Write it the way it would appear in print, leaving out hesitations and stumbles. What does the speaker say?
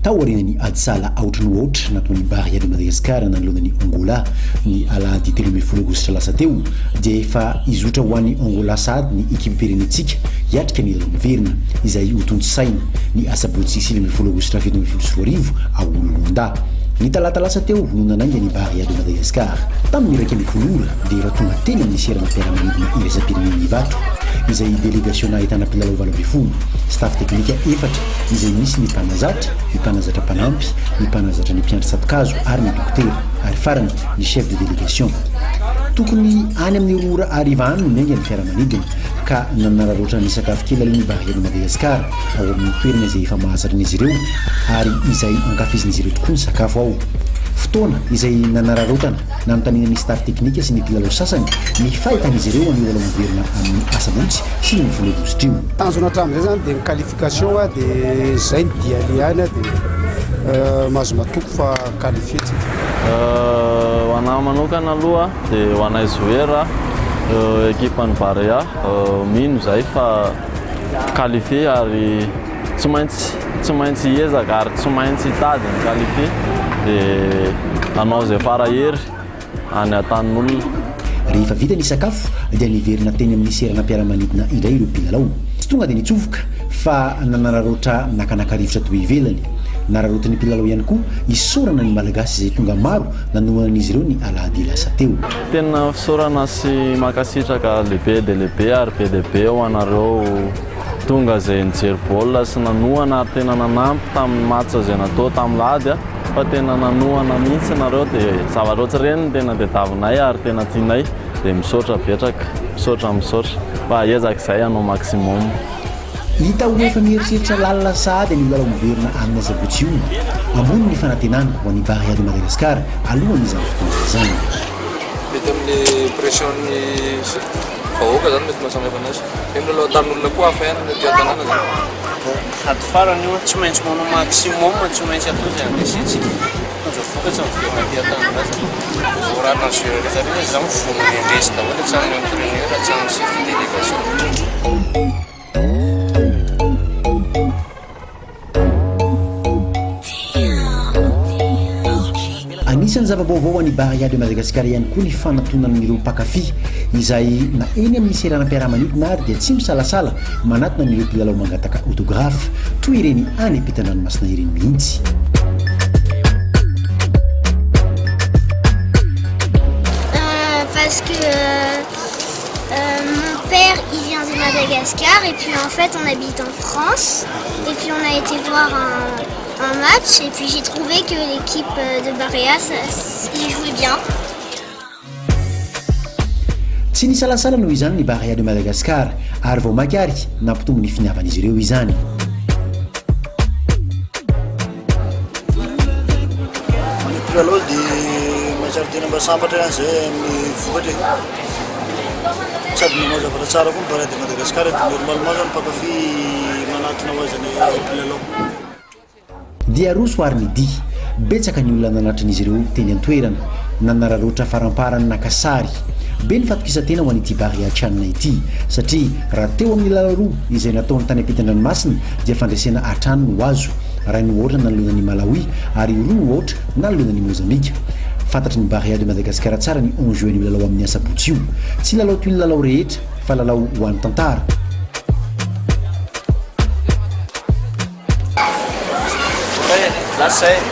taorinany adsala aotrany oatra natony Bahia de Madagascar nanolonany Angola ny alahady 13 aogositra lasa teo dia efa izotra ho an'ny Angola sady ny ekipe pirenetsika hiatrika ny miverina izay hotontosaina ny asabotsy 16 aogositra 2024 ao Luanda. Ny talata lasa teo no nananga ny Bahia de Madagascar tamin'ny iraika ambin'ny folo ora dia efa tonga teny amin'ny serana mpiara-manidina iraisam-pirenena Ivato izay délégation ahitana mpilalao 20 staff teknika efatra izay misy ny mpanazatra mpanampy ny mpanazatra ny mpiandry satikazo ary ny dokotera ary farany ny chef de délégation. Tokony any amin'ny ora arivany no miainga ny fiara-manidina ka nanararoatra ny sakafo kely aloha ny Bahia de Madagascar ao amin'ny toerana izay efa mahazatra an'izy ireo ary izay ankafizin'izy ireo tokoa ny sakafo ao. Fotoana izay nanararotana nanontaniana ny staff teknika sy ny mpilalao sasany ny fahitan'izy ireo any ola miverina amin'ny asabotsy sy ny folo aogositra io. Tanjona hatramin'izay zany dia ny qualification dia zay ny diany any dia mahazo matoky fa qualifié tsika. Ho anahy manokana aloha dia ho anay Zoera ekipan'ny Barea mino zay fa qualifié ary tsy maintsy hiezaka ary tsy maintsy hitady ny qualifié dia anao zay farahery any an-tanin'olona. Rehefa vita ny sakafo dia niverina teny amin'ny serana mpiara-manidina indray ireo mpilalao. Tsy tonga dia nitsofoka fa nanararoatra nakanakarivotra toy ivelany. Nararoatra ny mpilalao ihany koa isorana ny malagasy izay tonga maro nanomanan'izy ireo ny alahady lasa teo. Tena fisorana sy makasitraka lehibe dia lehibe ary be dia be ho anareo tonga izay nijery baolina sy nanohana ary tena nanampy tamin'ny matsa izay natao tamin'ny lahady fa tena nanohana mihitsy nareo dia zavatra ohatr'ireny tena tadiavinay ary tena tianay dia misaotra betraka misaotra fa ezaka izay anao maximum. Hita ho efa mieritreritra lalina sady ny milalao miverina amin'ny asabotsy io ambony ny fanantenana ho an'ny Bahia de Madagascar alohan'izany fotoana izany. Mety amin'ny pression'ny vahoaka zany mety mahasamihafa anazy. Ny milalao tamin'olona koa hafa ihany mety an-tanàna zany. Ato farany io tsy maintsy manao maximum tsy maintsy atao izay andesitsika. Azo vokatsy amin'ny fiaina aty an-tanàna zany. Voarana ny zero rehetra rehetra zany mivono ny indesy daholo tsy amin'ny entraîneur tsy amin'ny chef de délégation. Anisan'ny zava-baovao an'i Bahia de Madagascar ihany koa ny fanatonan'ireo mpakafy izay na eny amin'ny serana mpiara-manidina ary dia tsy misalasala manatona n'ireo mpilalao mangataka autographe toy ireny any ampitan-dranomasina ireny mihitsy. Parce que mon père il vient de Madagascar et puis en fait on habite en France et puis on a été voir un match et puis j'ai trouvé que l'équipe de Barea ils jouaient bien. Tsy nisalasala noho izany ny Bahia de Madagascar ary vao makary nampitombo ny finiavan'izy ireo izany. Ny mpilalao dia mahatsara tena mba sambatra ihany zay amin'ny vokatra sady manao zavatra tsara koa ny Bahia de Madagascar dia normalement zany mpakafy manatona ho azy ny mpilalao. Dia roso ary ny dia betsaka ny olona nanatran'izy ireo teny an-toerana nanararoatra faramparany nakasary be ny fatokisa-tena ho an'ity Bahia Tchanina ity satria raha teo amin'ny lalao roa izay nataony tany ampitan-dranomasina dia fandraisana hatrany no azo raha ny ohatra nanolonan'ny Malawi ary roa no ohatra nanolonan'ny Mozambika. Fantatry ny Bahia de Madagascar tsara ny enjeu ny lalao amin'ny asabotsy io tsy lalao toy ny lalao rehetra fa lalao ho an'ny tantara. Là c'est